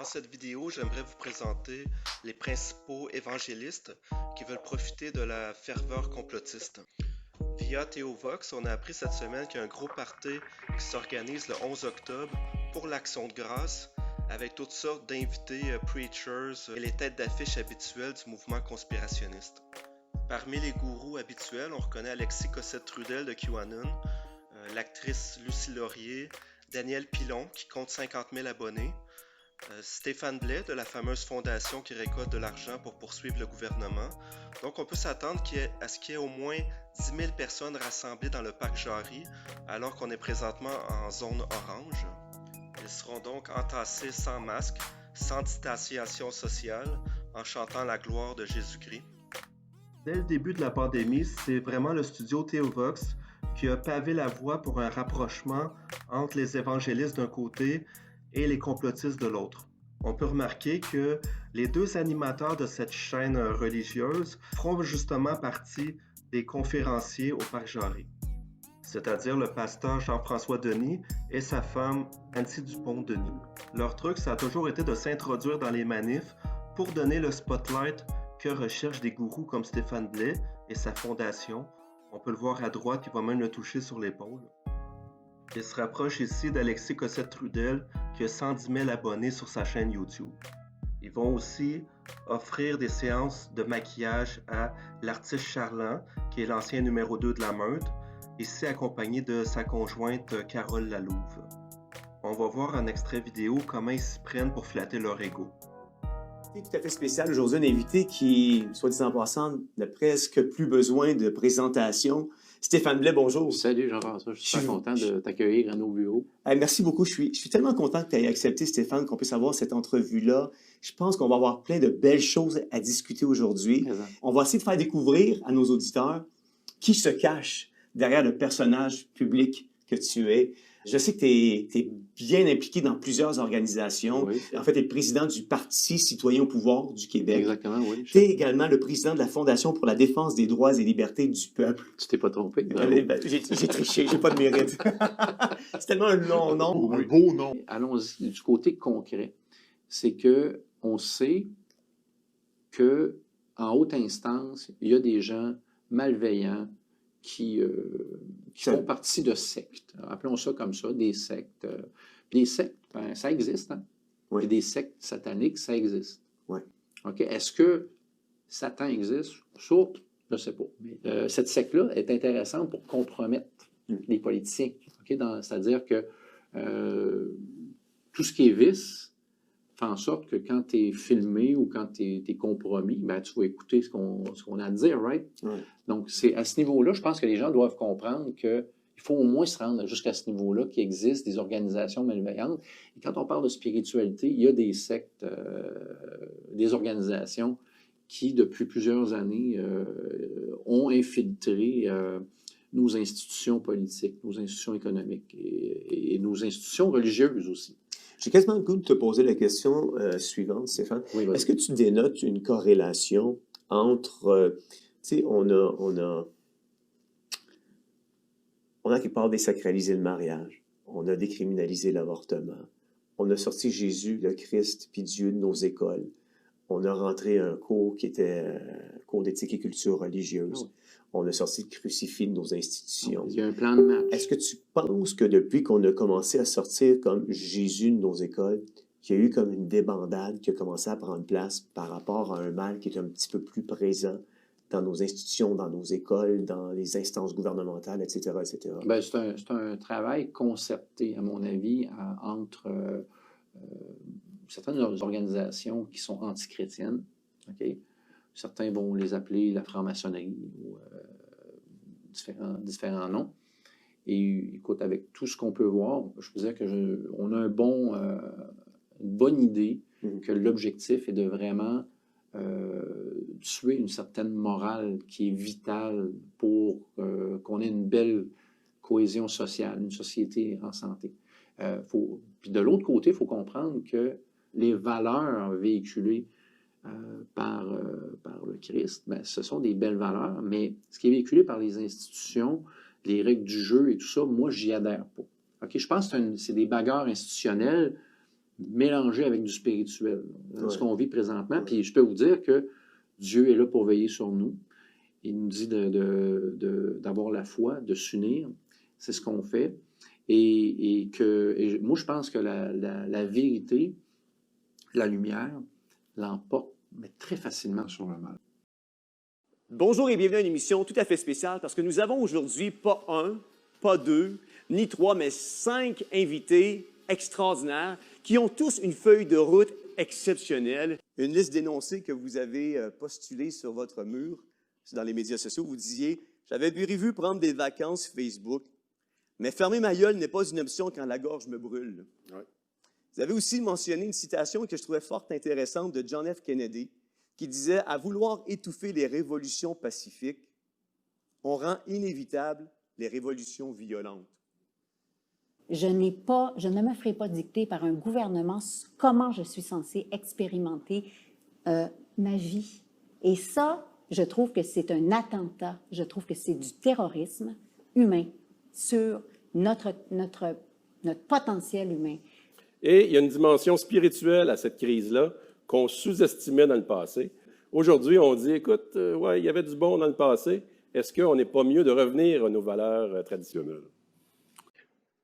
cette vidéo, j'aimerais vous présenter les principaux évangélistes qui veulent profiter de la ferveur complotiste. Via Théovox, on a appris cette semaine qu'il y a un gros party qui s'organise le 11 octobre pour l'Action de grâce avec toutes sortes d'invités, preachers et les têtes d'affiche habituelles du mouvement conspirationniste. Parmi les gourous habituels, on reconnaît Alexis Cossette-Trudel de QAnon, l'actrice Lucie Laurier, Daniel Pilon qui compte 50 000 abonnés, Stéphane Blais de la fameuse fondation qui récolte de l'argent pour poursuivre le gouvernement. Donc on peut s'attendre à ce qu'il y ait au moins 10 000 personnes rassemblées dans le parc Jarry alors qu'on est présentement en zone orange. Ils seront donc entassés sans masque, sans distanciation sociale, en chantant la gloire de Jésus-Christ. Dès le début de la pandémie, c'est vraiment le studio Théovox qui a pavé la voie pour un rapprochement entre les évangélistes d'un côté et les complotistes de l'autre. On peut remarquer que les deux animateurs de cette chaîne religieuse feront justement partie des conférenciers au Parc Jarry, c'est-à-dire le pasteur Jean-François Denis et sa femme Annie Dupont-Denis. Leur truc, ça a toujours été de s'introduire dans les manifs pour donner le spotlight que recherchent des gourous comme Stéphane Blais et sa fondation. On peut le voir à droite, il va même le toucher sur l'épaule. Il se rapproche ici d'Alexis Cossette-Trudel qui a 110 000 abonnés sur sa chaîne YouTube. Ils vont aussi offrir des séances de maquillage à l'artiste Charland, qui est l'ancien numéro 2 de la Meute, ici accompagné de sa conjointe Carole Lalouve. On va voir en extrait vidéo comment ils s'y prennent pour flatter leur ego. C'est tout à fait spécial. Aujourd'hui, un invité qui, soit dit en passant, n'a presque plus besoin de présentation. Stéphane Blais, bonjour. Salut Jean-François, je suis très content de t'accueillir à nos bureaux. Merci beaucoup. Je suis tellement content que tu aies accepté, Stéphane, qu'on puisse avoir cette entrevue-là. Je pense qu'on va avoir plein de belles choses à discuter aujourd'hui. Exact. On va essayer de faire découvrir à nos auditeurs qui se cache derrière le personnage public que tu es. Je sais que tu es bien impliqué dans plusieurs organisations. Oui. En fait, tu es le président du Parti citoyen au pouvoir du Québec. Exactement, oui. Tu es également le président de la Fondation pour la défense des droits et libertés du peuple. Tu t'es pas trompé. J'ai triché, j'ai pas de mérite. C'est tellement un long nom. Un beau nom. Allons-y du côté concret. C'est que on sait que en haute instance, il y a des gens malveillants qui font partie de sectes. Appelons ça comme ça, des sectes. Puis les sectes, ben, ça existe. Hein? Oui. Et des sectes sataniques, ça existe. Oui. OK? Est-ce que Satan existe? Ça, je ne sais pas. Mais, cette secte-là est intéressante pour compromettre les politiciens. Okay? C'est-à-dire que tout ce qui est vice fait en sorte que quand tu es filmé ou quand tu es compromis, ben, tu vas écouter ce qu'on a à dire, right? Oui. Donc, c'est à ce niveau-là, je pense que les gens doivent comprendre qu'il faut au moins se rendre jusqu'à ce niveau-là, qu'il existe des organisations malveillantes. Et quand on parle de spiritualité, il y a des sectes, des organisations qui, depuis plusieurs années, ont infiltré nos institutions politiques, nos institutions économiques et nos institutions religieuses aussi. J'ai quasiment le goût de te poser la question suivante, Stéphane. Oui, est-ce que tu dénotes une corrélation entre, tu sais, on a quelque part désacralisé le mariage, on a décriminalisé l'avortement, on a sorti Jésus, le Christ, puis Dieu de nos écoles, on a rentré un cours qui était un cours d'éthique et culture religieuse. Oui. On a sorti le crucifix de nos institutions. Il y a un plan de match. Est-ce que tu penses que depuis qu'on a commencé à sortir comme Jésus de nos écoles, qu'il y a eu comme une débandade qui a commencé à prendre place par rapport à un mal qui est un petit peu plus présent dans nos institutions, dans nos écoles, dans les instances gouvernementales, etc., etc.? Ben, c'est un travail concerté, à mon avis, entre certaines organisations qui sont antichrétiennes. Okay? Certains vont les appeler la franc-maçonnerie ou différents noms. Et écoute, avec tout ce qu'on peut voir, je peux dire qu'on a une bonne idée que l'objectif est de vraiment tuer une certaine morale qui est vitale pour qu'on ait une belle cohésion sociale, une société en santé. Puis de l'autre côté, il faut comprendre que les valeurs véhiculées par le Christ, ben, ce sont des belles valeurs, mais ce qui est véhiculé par les institutions, les règles du jeu et tout ça, moi, j'y adhère pas. Okay? Je pense que c'est des bagarres institutionnelles mélangé avec du spirituel. Ouais. Ce qu'on vit présentement. Puis je peux vous dire que Dieu est là pour veiller sur nous. Il nous dit d'avoir la foi, de s'unir. C'est ce qu'on fait. Et moi, je pense que la vérité, la lumière, l'emporte mais très facilement sur le mal. Bonjour et bienvenue à une émission tout à fait spéciale parce que nous avons aujourd'hui pas un, pas deux, ni trois, mais 5 invités extraordinaires qui ont tous une feuille de route exceptionnelle. Une liste d'énoncés que vous avez postulée sur votre mur, dans les médias sociaux. Vous disiez « J'avais prévu prendre des vacances Facebook, mais fermer ma gueule n'est pas une option quand la gorge me brûle. Ouais. » Vous avez aussi mentionné une citation que je trouvais fort intéressante de John F. Kennedy qui disait « À vouloir étouffer les révolutions pacifiques, on rend inévitables les révolutions violentes. » Je ne me ferai pas dicter par un gouvernement comment je suis censée expérimenter ma vie. Et ça, je trouve que c'est un attentat, je trouve que c'est du terrorisme humain sur notre potentiel humain. Et il y a une dimension spirituelle à cette crise-là qu'on sous-estimait dans le passé. Aujourd'hui, on dit, écoute, ouais, il y avait du bon dans le passé. Est-ce qu'on n'est pas mieux de revenir à nos valeurs traditionnelles?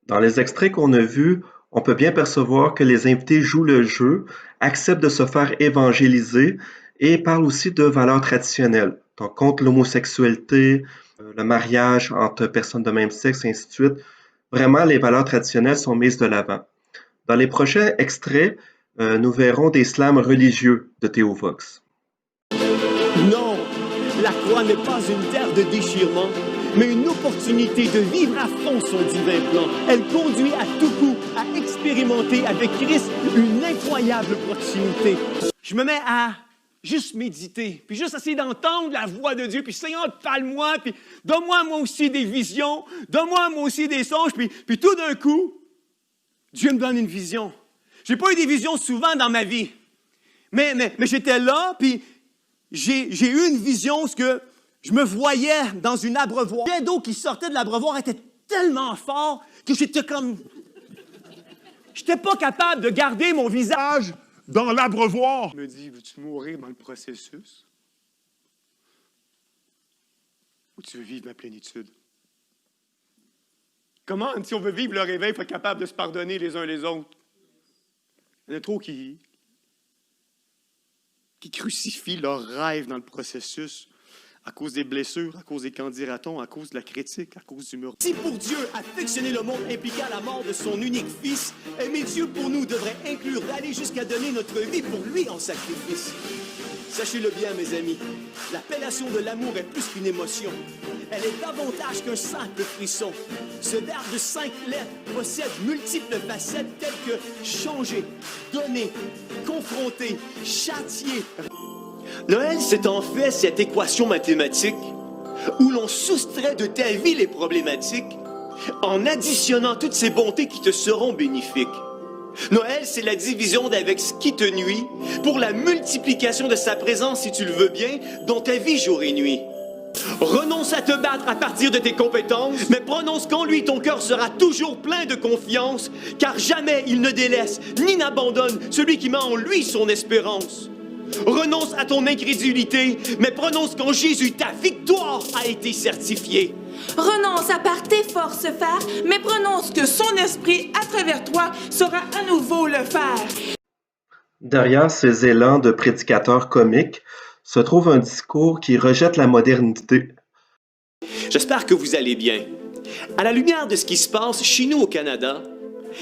Dans les extraits qu'on a vus, on peut bien percevoir que les invités jouent le jeu, acceptent de se faire évangéliser et parlent aussi de valeurs traditionnelles, donc contre l'homosexualité, le mariage entre personnes de même sexe, et ainsi de suite. Vraiment, les valeurs traditionnelles sont mises de l'avant. Dans les prochains extraits, nous verrons des slams religieux de Theo Vox. Non, la croix n'est pas une terre de déchirement, mais une opportunité de vivre à fond son divin plan. Elle conduit à tout coup à expérimenter avec Christ une incroyable proximité. Je me mets à juste méditer, puis juste essayer d'entendre la voix de Dieu, puis Seigneur, parle-moi, puis donne-moi moi aussi des visions, donne-moi moi aussi des songes, puis tout d'un coup, Dieu me donne une vision. J'ai pas eu des visions souvent dans ma vie, mais j'étais là, puis j'ai eu une vision où que je me voyais dans une abreuvoir. Le jet d'eau qui sortait de l'abreuvoir était tellement fort que j'étais comme... J'étais pas capable de garder mon visage dans l'abreuvoir. Il me dit, veux-tu mourir dans le processus? Ou tu veux vivre ma plénitude? Comment, si on veut vivre le réveil, il faut être capable de se pardonner les uns les autres? Il y en a trop qui crucifient leurs rêves dans le processus à cause des blessures, à cause des candidatons, à cause de la critique, à cause du mur. Si pour Dieu, affectionner le monde impliqua la mort de son unique fils, aimer Dieu pour nous devrait inclure d'aller jusqu'à donner notre vie pour lui en sacrifice. Sachez-le bien, mes amis, l'appellation de l'amour est plus qu'une émotion. Elle est davantage qu'un simple frisson. Ce verbe de 5 lettres possède multiples facettes telles que changer, donner, confronter, châtier. Noël, c'est en fait cette équation mathématique où l'on soustrait de ta vie les problématiques en additionnant toutes ces bontés qui te seront bénéfiques. Noël, c'est la division d'avec ce qui te nuit pour la multiplication de sa présence, si tu le veux bien, dans ta vie jour et nuit. Renonce à te battre à partir de tes compétences, mais prononce qu'en lui ton cœur sera toujours plein de confiance, car jamais il ne délaisse ni n'abandonne celui qui met en lui son espérance. Renonce à ton incrédulité, mais prononce qu'en Jésus ta victoire a été certifiée. Renonce à par tes forces faire, mais prononce que son esprit à travers toi saura à nouveau le faire. Derrière ces élans de prédicateurs comiques se trouve un discours qui rejette la modernité. J'espère que vous allez bien. À la lumière de ce qui se passe chez nous au Canada,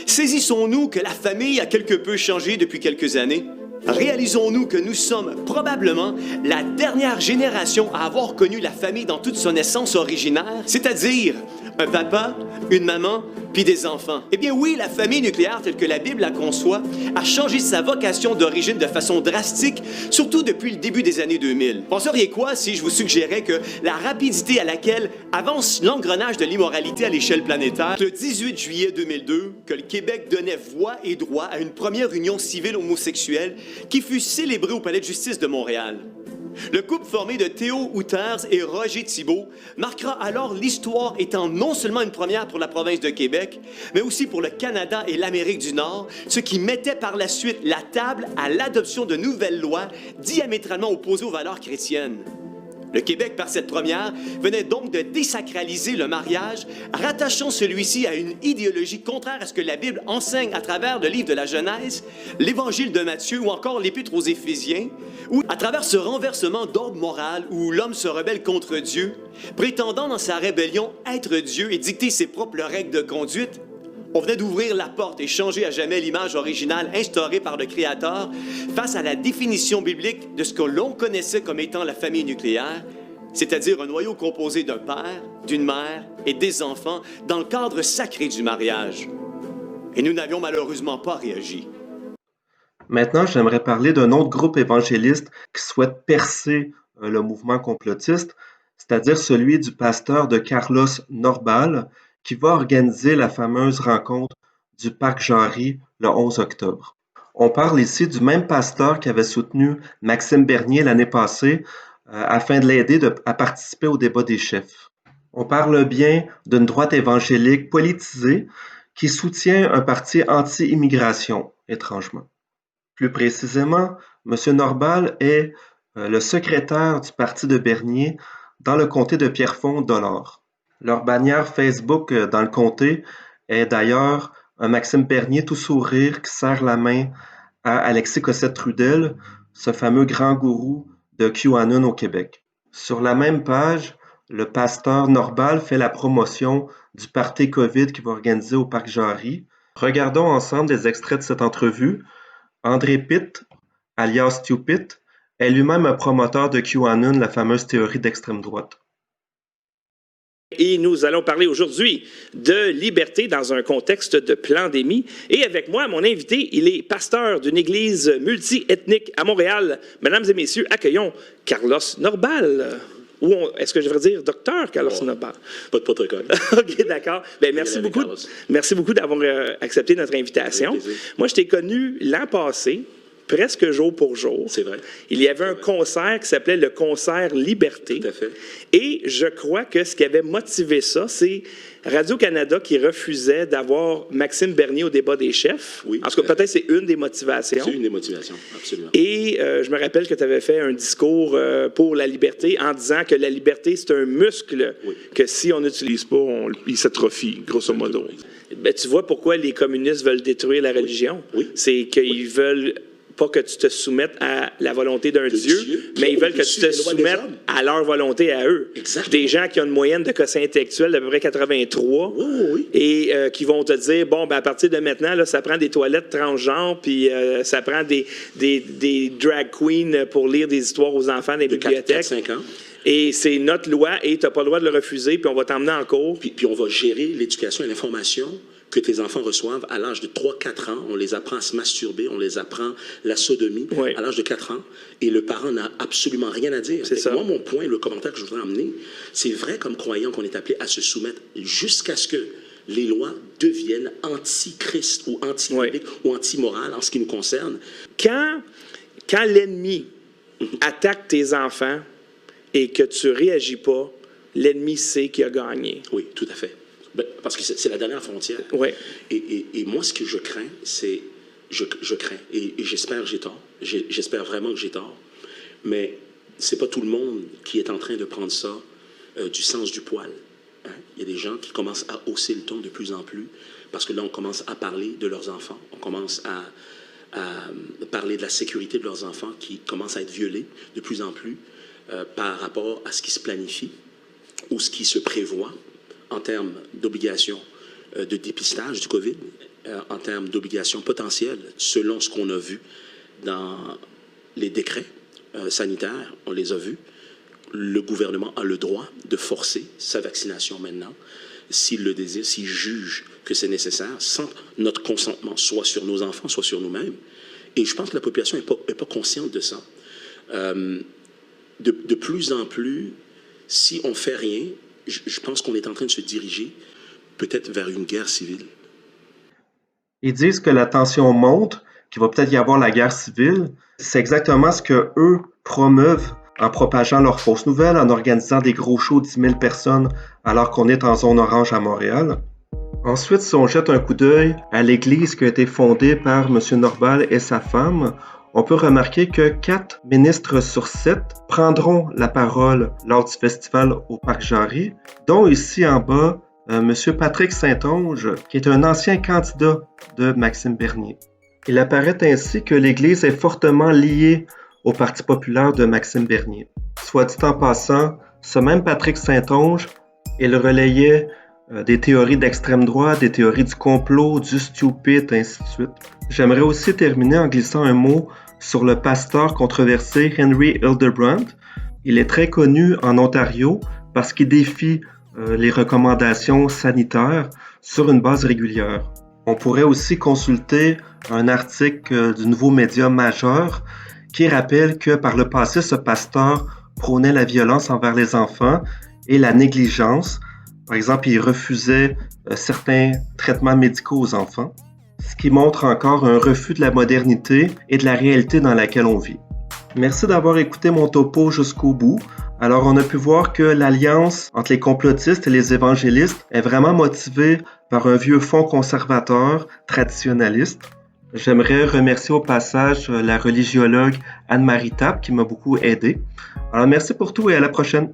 saisissons-nous que la famille a quelque peu changé depuis quelques années? Réalisons-nous que nous sommes probablement la dernière génération à avoir connu la famille dans toute son essence originaire, c'est-à-dire un papa, une maman, puis des enfants. Eh bien oui, la famille nucléaire telle que la Bible la conçoit a changé sa vocation d'origine de façon drastique, surtout depuis le début des années 2000. Penseriez quoi si je vous suggérais que la rapidité à laquelle avance l'engrenage de l'immoralité à l'échelle planétaire, le 18 juillet 2002, que le Québec donnait voix et droit à une première union civile homosexuelle qui fut célébrée au Palais de justice de Montréal. Le couple formé de Théo Outers et Roger Thibault marquera alors l'histoire, étant non seulement une première pour la province de Québec, mais aussi pour le Canada et l'Amérique du Nord, ce qui mettait par la suite la table à l'adoption de nouvelles lois diamétralement opposées aux valeurs chrétiennes. Le Québec, par cette première, venait donc de désacraliser le mariage, rattachant celui-ci à une idéologie contraire à ce que la Bible enseigne à travers le livre de la Genèse, l'Évangile de Matthieu ou encore l'Épître aux Éphésiens, où, à travers ce renversement d'ordre moral où l'homme se rebelle contre Dieu, prétendant dans sa rébellion être Dieu et dicter ses propres règles de conduite, on venait d'ouvrir la porte et changer à jamais l'image originale instaurée par le Créateur face à la définition biblique de ce que l'on connaissait comme étant la famille nucléaire, c'est-à-dire un noyau composé d'un père, d'une mère et des enfants dans le cadre sacré du mariage. Et nous n'avions malheureusement pas réagi. Maintenant, j'aimerais parler d'un autre groupe évangéliste qui souhaite percer le mouvement complotiste, c'est-à-dire celui du pasteur de Carlos Norbal, qui va organiser la fameuse rencontre du Parc Jarry le 11 octobre. On parle ici du même pasteur qui avait soutenu Maxime Bernier l'année passée afin de l'aider à participer au débat des chefs. On parle bien d'une droite évangélique politisée qui soutient un parti anti-immigration, étrangement. Plus précisément, M. Norbal est le secrétaire du parti de Bernier dans le comté de Pierrefonds-Dollard. Leur bannière Facebook dans le comté est d'ailleurs un Maxime Bernier tout sourire qui serre la main à Alexis Cossette-Trudel, ce fameux grand gourou de QAnon au Québec. Sur la même page, le pasteur Norbal fait la promotion du party COVID qu'il va organiser au Parc Jarry. Regardons ensemble des extraits de cette entrevue. André Pitt, alias Stupid, est lui-même un promoteur de QAnon, la fameuse théorie d'extrême droite. Et nous allons parler aujourd'hui de liberté dans un contexte de pandémie. Et avec moi, mon invité, il est pasteur d'une église multi-ethnique à Montréal. Mesdames et messieurs, accueillons Carlos Norbal. Ou est-ce que je devrais dire docteur Carlos Norbal? Pas de protocole. OK, d'accord. Bien, merci beaucoup d'avoir accepté notre invitation. Moi, je t'ai connu l'an passé, presque jour pour jour. C'est vrai. Il y avait un concert qui s'appelait le concert Liberté. Tout à fait. Et je crois que ce qui avait motivé ça, c'est Radio-Canada qui refusait d'avoir Maxime Bernier au débat des chefs. Oui. En tout cas, peut-être c'est une des motivations. C'est une des motivations, absolument. Et je me rappelle que tu avais fait un discours pour la liberté en disant que la liberté, c'est un muscle que si on n'utilise pas, il s'atrophie, grosso modo. Ben, tu vois pourquoi les communistes veulent détruire la religion? Oui. C'est qu'ils veulent pas que tu te soumettes à la volonté d'un Dieu, mais ils veulent que tu te soumettes à leur volonté à eux. Exactement. Des gens qui ont une moyenne de quotient intellectuel d'à peu près 83 et qui vont te dire, bon, ben, à partir de maintenant, là, ça prend des toilettes transgenres, puis ça prend des drag queens pour lire des histoires aux enfants dans les bibliothèques. 4-5 ans. Et c'est notre loi et tu n'as pas le droit de le refuser, puis on va t'emmener en cours. Puis on va gérer l'éducation et l'information que tes enfants reçoivent à l'âge de 3-4 ans. On les apprend à se masturber, on les apprend la sodomie à l'âge de 4 ans. Et le parent n'a absolument rien à dire. C'est ça. Moi, mon point, le commentaire que je voudrais emmener, c'est vrai comme croyant qu'on est appelé à se soumettre jusqu'à ce que les lois deviennent anti-Christ ou anti-biblique ou anti-morale en ce qui nous concerne. Quand l'ennemi attaque tes enfants et que tu ne réagis pas, l'ennemi sait qu'il a gagné. Oui, tout à fait. Parce que c'est la dernière frontière. Ouais. Et moi, ce que je crains, c'est... Je crains, et j'espère que j'ai tort. J'espère vraiment que j'ai tort. Mais c'est pas tout le monde qui est en train de prendre ça du sens du poil. Hein? Il y a des gens qui commencent à hausser le ton de plus en plus, parce que là, on commence à parler de leurs enfants. On commence à parler de la sécurité de leurs enfants qui commencent à être violés de plus en plus par rapport à ce qui se planifie ou ce qui se prévoit en termes d'obligations de dépistage du COVID, en termes d'obligations potentielles, selon ce qu'on a vu dans les décrets sanitaires, on les a vus. Le gouvernement a le droit de forcer sa vaccination maintenant, s'il le désire, s'il juge que c'est nécessaire, sans notre consentement, soit sur nos enfants, soit sur nous-mêmes. Et je pense que la population n'est pas consciente de ça. De plus en plus, si on ne fait rien, je pense qu'on est en train de se diriger peut-être vers une guerre civile. Ils disent que la tension monte, qu'il va peut-être y avoir la guerre civile. C'est exactement ce que eux promeuvent en propageant leurs fausses nouvelles, en organisant des gros shows de 10 000 personnes alors qu'on est en zone orange à Montréal. Ensuite, si on jette un coup d'œil à l'église qui a été fondée par M. Norval et sa femme, on peut remarquer que 4 ministres sur 7 prendront la parole lors du festival au Parc Jarry, dont ici en bas, M. Patrick Saint-Onge, qui est un ancien candidat de Maxime Bernier. Il apparaît ainsi que l'Église est fortement liée au Parti populaire de Maxime Bernier. Soit dit en passant, ce même Patrick Saint-Onge, il relayait des théories d'extrême droite, des théories du complot, du stupide, ainsi de suite. J'aimerais aussi terminer en glissant un mot sur le pasteur controversé Henry Hildebrand. Il est très connu en Ontario parce qu'il défie les recommandations sanitaires sur une base régulière. On pourrait aussi consulter un article du nouveau média Majeur qui rappelle que par le passé, ce pasteur prônait la violence envers les enfants et la négligence. Par exemple, il refusait certains traitements médicaux aux enfants, ce qui montre encore un refus de la modernité et de la réalité dans laquelle on vit. Merci d'avoir écouté mon topo jusqu'au bout. Alors, on a pu voir que l'alliance entre les complotistes et les évangélistes est vraiment motivée par un vieux fond conservateur, traditionnaliste. J'aimerais remercier au passage la religiologue Anne-Marie Tapp qui m'a beaucoup aidé. Alors, merci pour tout et à la prochaine.